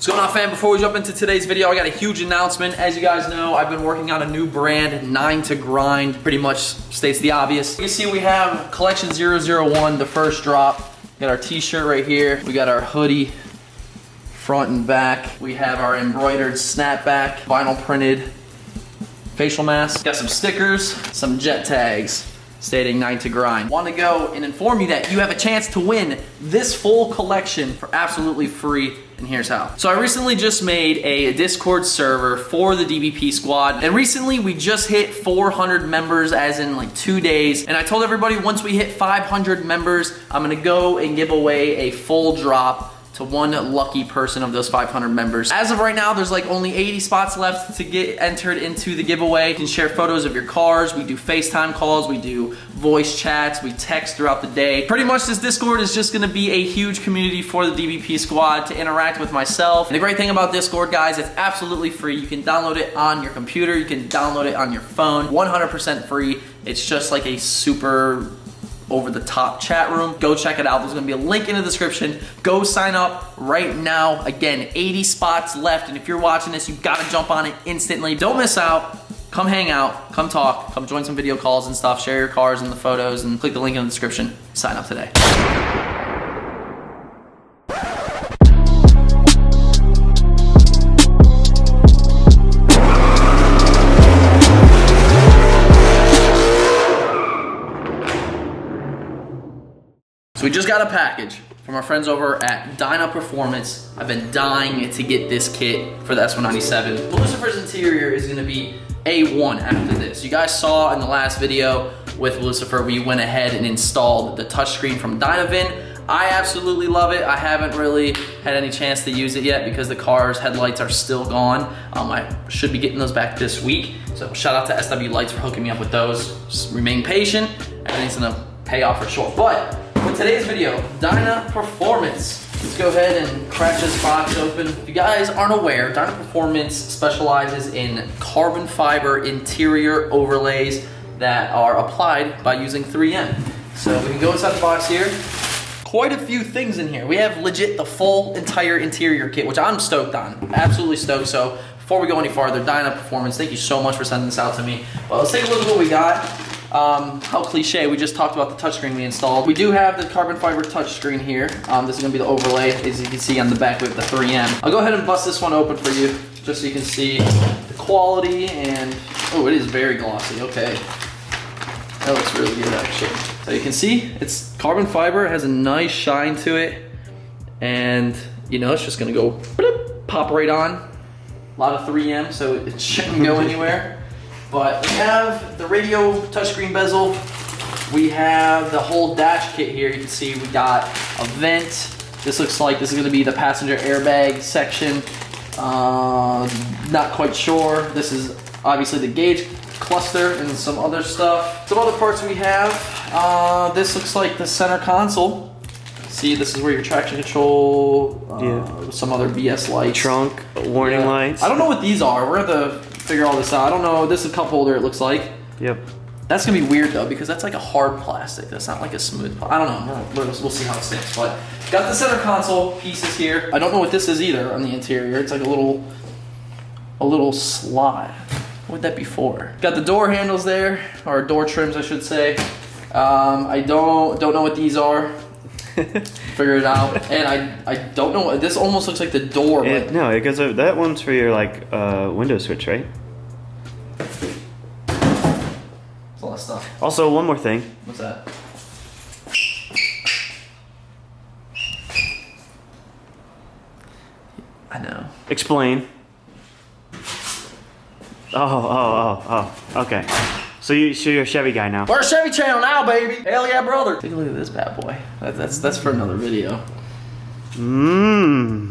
What's going on, fam? Before we jump into today's video, I got a huge announcement. As you guys know, I've been working on a new brand, 9 to Grind. Pretty much states the obvious. You can see we have Collection 001, the first drop. We got our t-shirt right here. We got our hoodie, front and back. We have our embroidered snapback, vinyl printed facial mask. Got some stickers, some jet tags stating 9 to Grind. Want to go and inform you that you have a chance to win this full collection for absolutely free, and here's how. So I recently just made a Discord server for the DBP squad, and recently we just hit 400 members, as in like 2 days, and I told everybody once we hit 500 members, I'm gonna go and give away a full drop to one lucky person of those 500 members. As of right now, there's like only 80 spots left to get entered into the giveaway. You can share photos of your cars. We do FaceTime calls. We do voice chats. We text throughout the day. Pretty much this Discord is just gonna be a huge community for the DBP squad to interact with myself. And the great thing about Discord, guys, it's absolutely free. You can download it on your computer. You can download it on your phone. 100% free. It's just like a super over-the-top chat room. Go check it out. There's gonna be a link in the description. Go sign up right now. Again, 80 spots left, and if you're watching this, you gotta jump on it instantly. Don't miss out. Come hang out, come talk, come join some video calls and stuff, share your cars and the photos, and click the link in the description. Sign up today. So we just got a package from our friends over at Dyna Performance. I've been dying to get this kit for the S197. Lucifer's interior is gonna be A1 after this. You guys saw in the last video with Lucifer, we went ahead and installed the touchscreen from Dynavin. I absolutely love it. I haven't really had any chance to use it yet because the car's headlights are still gone. I should be getting those back this week. So shout out to SW Lights for hooking me up with those. Just remain patient. Everything's gonna pay off for sure. But for today's video, Dyna Performance. Let's go ahead and crack this box open. If you guys aren't aware, Dyna Performance specializes in carbon fiber interior overlays that are applied by using 3M. So we can go inside the box here. Quite a few things in here. We have legit the full entire interior kit, which I'm stoked on. Absolutely stoked. So before we go any farther, Dyna Performance, thank you so much for sending this out to me. Well, let's take a look at what we got. How cliche, we just talked about the touchscreen we installed. We do have the carbon fiber touchscreen here. This is gonna be the overlay. As you can see on the back, we have the 3M. I'll go ahead and bust this one open for you, just so you can see the quality, and, oh, it is very glossy, okay. That looks really good, actually. So you can see, it's carbon fiber, it has a nice shine to it, and, you know, it's just gonna go, pop right on. A lot of 3M, so it shouldn't go anywhere. But we have the radio touchscreen bezel. We have the whole dash kit here. You can see we got a vent. This looks like this is gonna be the passenger airbag section. Not quite sure. This is obviously the gauge cluster and some other stuff. Some other parts we have. This looks like the center console. See, this is where your traction control, some other BS lights. Trunk, warning lights. I don't know what these are. We're gonna figure all this out. I don't know. This is a cup holder, it looks like. Yep. That's gonna be weird though, because that's like a hard plastic. That's not like a smooth. I don't know. We'll see how it sticks. But got the center console pieces here. I don't know what this is either on the interior. It's like a little slot. What would that be for? Got the door handles there, or door trims, I should say. I don't know what these are. Figure it out. And I don't know. This almost looks like the door. No, it goes over. That one's for your like window switch, right? That's a lot of stuff. Also, one more thing. What's that? I know. Explain. Oh. Okay. So you're a Chevy guy now. We're a Chevy channel now, baby. Hell yeah, brother. Take a look at this bad boy. That's for another video.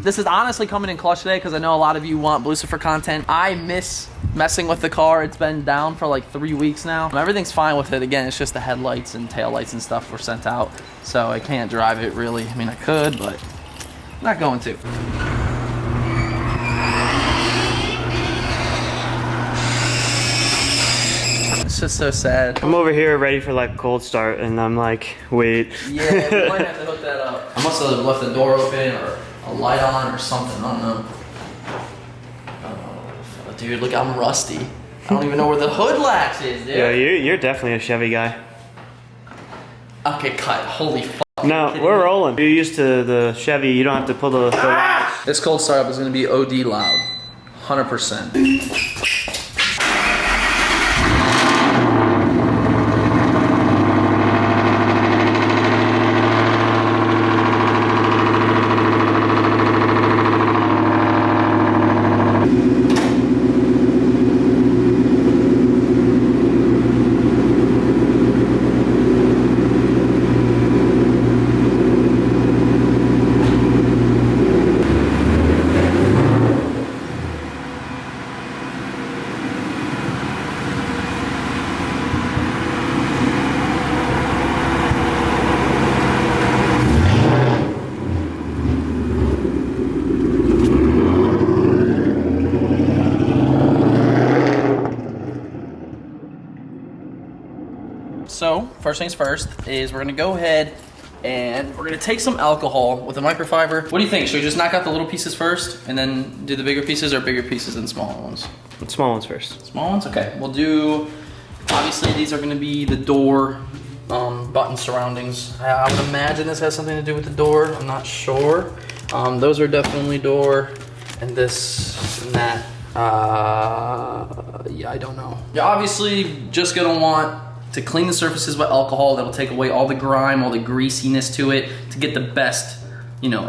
This is honestly coming in clutch today because I know a lot of you want Lucifer content. I miss messing with the car. It's been down for like 3 weeks now. Everything's fine with it. Again, it's just the headlights and tail lights and stuff were sent out. So I can't drive it really. I mean, I could, but I'm not going to. It's just so sad. I'm over here ready for like cold start and I'm like, wait. Yeah, we might have to hook that up. I must have left the door open or a light on or something, I don't know. Oh, dude, look, I'm rusty. I don't even know where the hood latch is, dude. Yeah, you're definitely a Chevy guy. Okay, cut. Holy fuck. No, we're rolling. You're used to the Chevy, you don't have to pull the latch. This cold startup is gonna be OD loud. 100%. So, first things first is we're gonna go ahead and we're gonna take some alcohol with a microfiber. What do you think? Should we just knock out the little pieces first and then do the bigger pieces, or bigger pieces and smaller ones? Small ones first. Small ones? Okay. We'll do, obviously these are gonna be the door button surroundings. I would imagine this has something to do with the door. I'm not sure. Those are definitely door, and this and that. Yeah, I don't know. You're obviously just gonna want to clean the surfaces with alcohol. That'll take away all the grime, all the greasiness to it, to get the best, you know,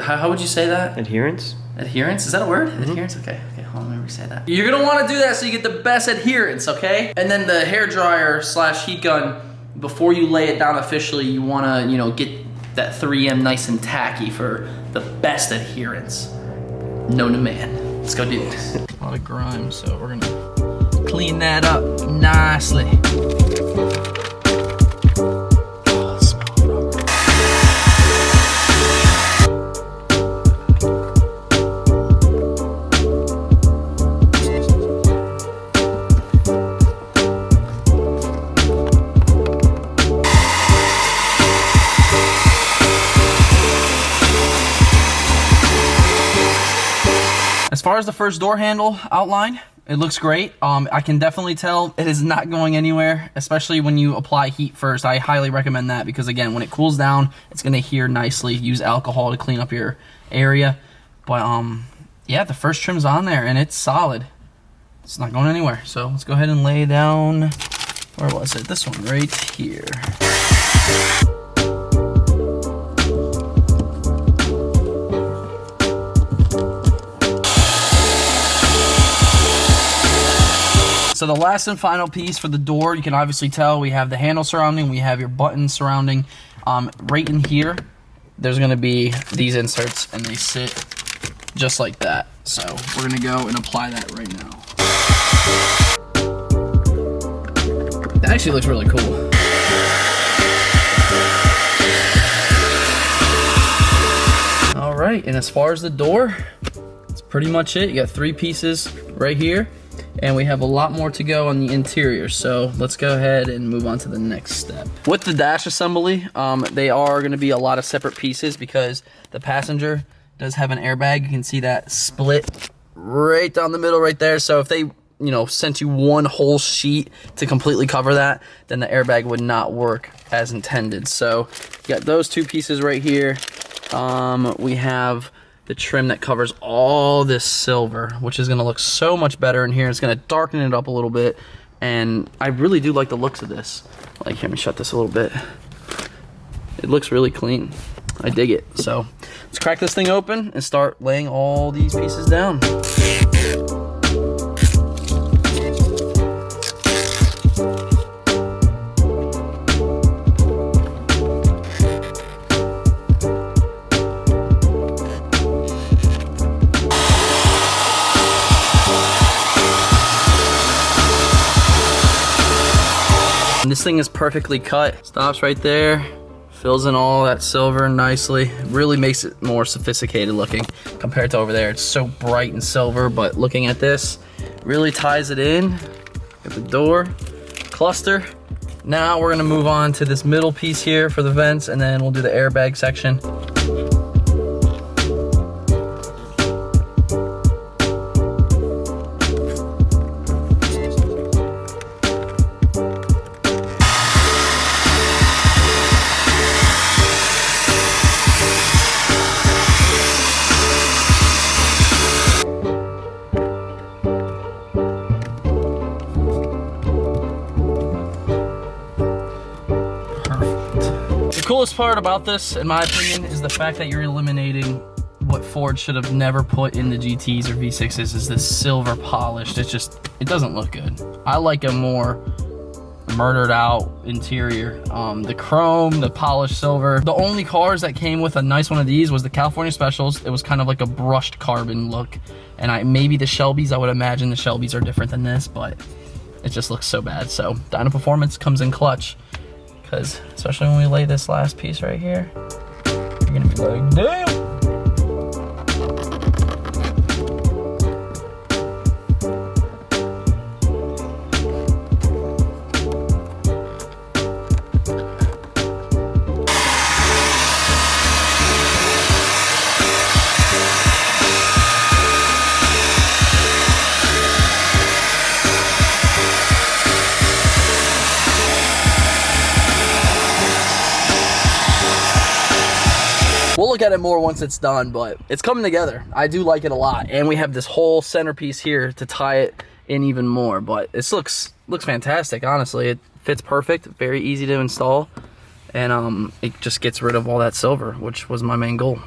how would you say that? Adherence? Adherence, is that a word? Adherence, okay, hold on, let me say that. You're gonna wanna do that so you get the best adherence, okay? And then the hair dryer / heat gun, before you lay it down officially, you wanna, you know, get that 3M nice and tacky for the best adherence known to man. Let's go do this. A lot of grime, so we're gonna clean that up nicely. Oh, it smells rubber. As far as the first door handle outline, it looks great. I can definitely tell it is not going anywhere, especially when you apply heat first. I highly recommend that because, again, when it cools down, it's going to adhere nicely. Use alcohol to clean up your area. But, yeah, the first trim's on there, and it's solid. It's not going anywhere. So let's go ahead and lay down, where was it? This one right here. So the last and final piece for the door, you can obviously tell we have the handle surrounding, we have your button surrounding. Right in here, there's gonna be these inserts, and they sit just like that. So we're gonna go and apply that right now. That actually looks really cool. All right, and as far as the door, that's pretty much it. You got 3 pieces right here. And we have a lot more to go on the interior, so let's go ahead and move on to the next step. With the dash assembly, they are going to be a lot of separate pieces because the passenger does have an airbag. You can see that split right down the middle right there. So if they, you know, sent you one whole sheet to completely cover that, then the airbag would not work as intended. So you got those 2 pieces right here. We have the trim that covers all this silver, which is gonna look so much better in here. It's gonna darken it up a little bit, and I really do like the looks of this. Like, let me shut this a little bit. It looks really clean. I dig it. So let's crack this thing open and start laying all these pieces down. And this thing is perfectly cut. Stops right there, fills in all that silver nicely. Really makes it more sophisticated looking compared to over there. It's so bright and silver, but looking at this, really ties it in. Got the door, cluster. Now we're gonna move on to this middle piece here for the vents, and then we'll do the airbag section. coolest part about this, in my opinion, is the fact that you're eliminating what Ford should have never put in the GTs or V6s, is this silver polished. It doesn't look good. I like a more murdered out interior. The chrome, the polished silver. The only cars that came with a nice one of these was the California Specials. It was kind of like a brushed carbon look. And maybe the Shelbys, I would imagine the Shelbys are different than this, but it just looks so bad. So Dyna Performance comes in clutch, because especially when we lay this last piece right here, you're gonna be like, damn. We'll look at it more once it's done, but it's coming together. I do like it a lot. And we have this whole centerpiece here to tie it in even more, but this looks fantastic, honestly. It fits perfect, very easy to install, and it just gets rid of all that silver, which was my main goal.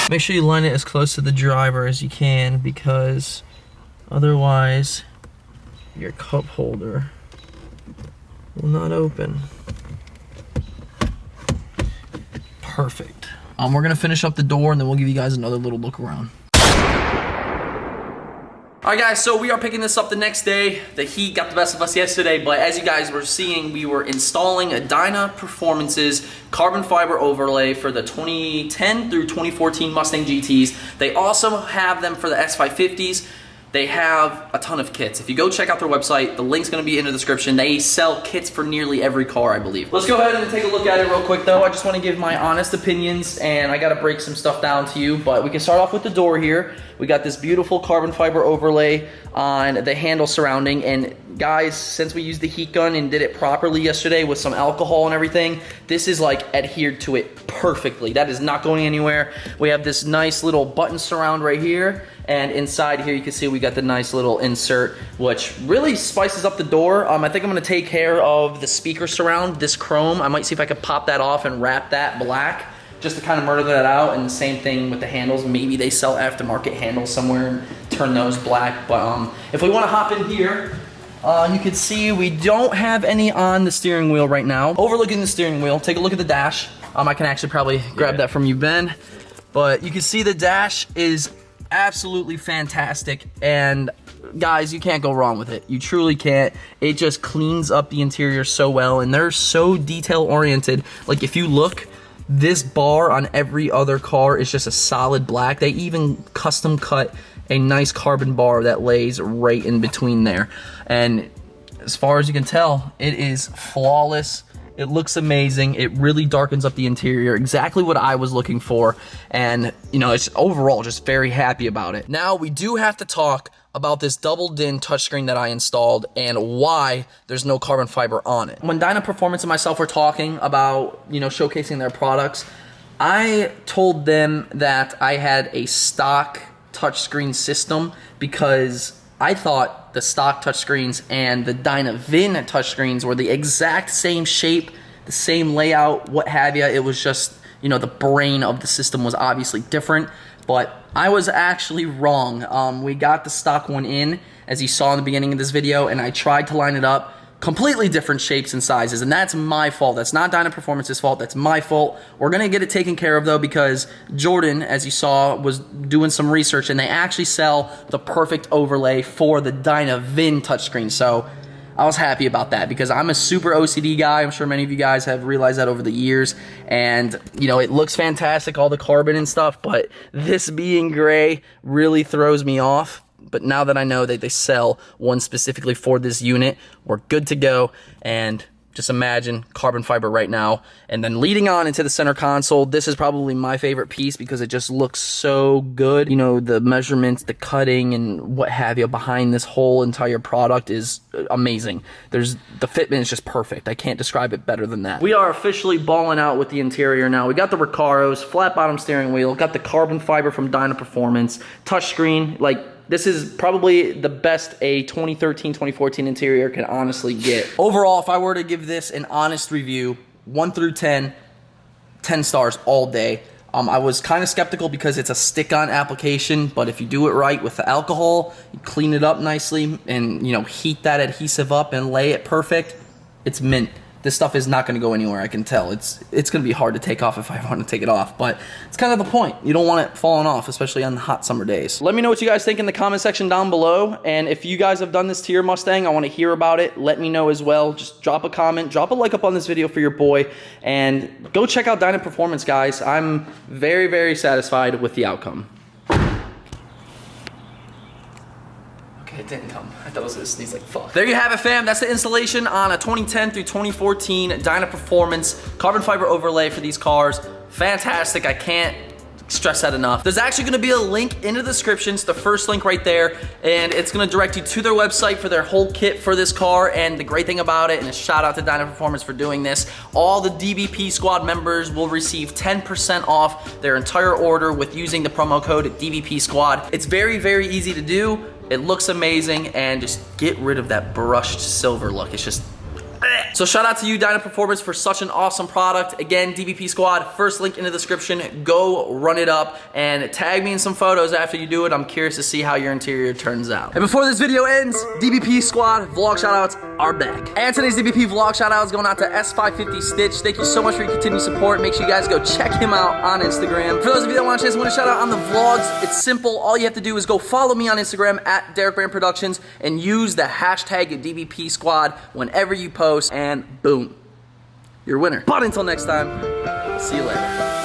Make sure you line it as close to the driver as you can, because otherwise your cup holder will not open. Perfect. We're gonna finish up the door and then we'll give you guys another little look around. All right, guys, so we are picking this up the next day. The heat got the best of us yesterday, but as you guys were seeing, we were installing a Dyna Performance's carbon fiber overlay for the 2010 through 2014 Mustang GTs. They also have them for the S550s. They have a ton of kits. If you go check out their website, the link's gonna be in the description. They sell kits for nearly every car, I believe. Let's go ahead and take a look at it real quick though. I just wanna give my honest opinions, and I gotta break some stuff down to you, but we can start off with the door here. We got this beautiful carbon fiber overlay on the handle surrounding, and guys, since we used the heat gun and did it properly yesterday with some alcohol and everything, this is like adhered to it perfectly. That is not going anywhere. We have this nice little button surround right here, and inside here you can see we got the nice little insert, which really spices up the door. I think I'm gonna take care of the speaker surround, this chrome. I might see if I could pop that off and wrap that black, just to kind of murder that out. And the same thing with the handles. Maybe they sell aftermarket handles somewhere and turn those black. But if we want to hop in here, you can see we don't have any on the steering wheel right now. Overlooking the steering wheel, take a look at the dash. I can actually probably grab that from you, Ben. But you can see the dash is absolutely fantastic, and guys, you can't go wrong with it. You truly can't. It just cleans up the interior so well, and they're so detail oriented. Like if you look, this bar on every other car is just a solid black. They even custom cut a nice carbon bar that lays right in between there, and as far as you can tell, it is flawless. It looks amazing. It really darkens up the interior, exactly what I was looking for. And you know, it's overall just very happy about it. Now we do have to talk about this double DIN touchscreen that I installed and why there's no carbon fiber on it. When Dyna Performance and myself were talking about, you know, showcasing their products, I told them that I had a stock touchscreen system because I thought the stock touchscreens and the Dyna VIN touchscreens were the exact same shape, the same layout, what have you. It was just, you know, the brain of the system was obviously different, but I was actually wrong. We got the stock one in, as you saw in the beginning of this video, and I tried to line it up. Completely different shapes and sizes, and that's my fault. That's not Dyna Performance's fault. That's my fault. We're gonna get it taken care of though, because Jordan, as you saw, was doing some research, and they actually sell the perfect overlay for the Dyna VIN touchscreen. So I was happy about that because I'm a super OCD guy. I'm sure many of you guys have realized that over the years, and you know, it looks fantastic, all the carbon and stuff, but this being gray really throws me off. But now that I know that they sell one specifically for this unit, we're good to go. And just imagine carbon fiber right now. And then leading on into the center console, this is probably my favorite piece because it just looks so good. You know, the measurements, the cutting, and what have you behind this whole entire product is amazing. The fitment is just perfect. I can't describe it better than that. We are officially balling out with the interior now. We got the Recaros, flat bottom steering wheel, got the carbon fiber from Dyna Performance, touchscreen, like this is probably the best a 2013, 2014 interior can honestly get. Overall, if I were to give this an honest review, 1 through 10, 10 stars all day. I was kind of skeptical because it's a stick-on application, but if you do it right with the alcohol, you clean it up nicely and, you know, heat that adhesive up and lay it perfect, it's mint. This stuff is not going to go anywhere, I can tell. It's going to be hard to take off if I want to take it off, but it's kind of the point. You don't want it falling off, especially on the hot summer days. Let me know what you guys think in the comment section down below, and if you guys have done this to your Mustang, I want to hear about it. Let me know as well. Just drop a comment, drop a like up on this video for your boy, and go check out Dyna Performance, guys. I'm very, very satisfied with the outcome. It didn't come. I thought it was gonna sneeze like fuck. There you have it, fam. That's the installation on a 2010 through 2014 Dyna Performance carbon fiber overlay for these cars. Fantastic. I can't stress that enough. There's actually gonna be a link in the description. It's the first link right there, and it's gonna direct you to their website for their whole kit for this car. And the great thing about it, and a shout out to Dyna Performance for doing this, all the DBP squad members will receive 10% off their entire order with using the promo code DBP squad. It's very, very easy to do. It looks amazing, and just get rid of that brushed silver look. It's just so shout out to you, Dyna Performance, for such an awesome product. Again, DBP Squad, first link in the description. Go run it up and tag me in some photos after you do it. I'm curious to see how your interior turns out. And before this video ends, DBP Squad vlog shoutouts are back. And today's DBP vlog shoutout is going out to S550 Stitch. Thank you so much for your continued support. Make sure you guys go check him out on Instagram. For those of you that want a chance to win a shout out on the vlogs, it's simple. All you have to do is go follow me on Instagram at DerekBaranProductions and use the hashtag DBP Squad whenever you post, and boom, you're a winner. But until next time, see you later.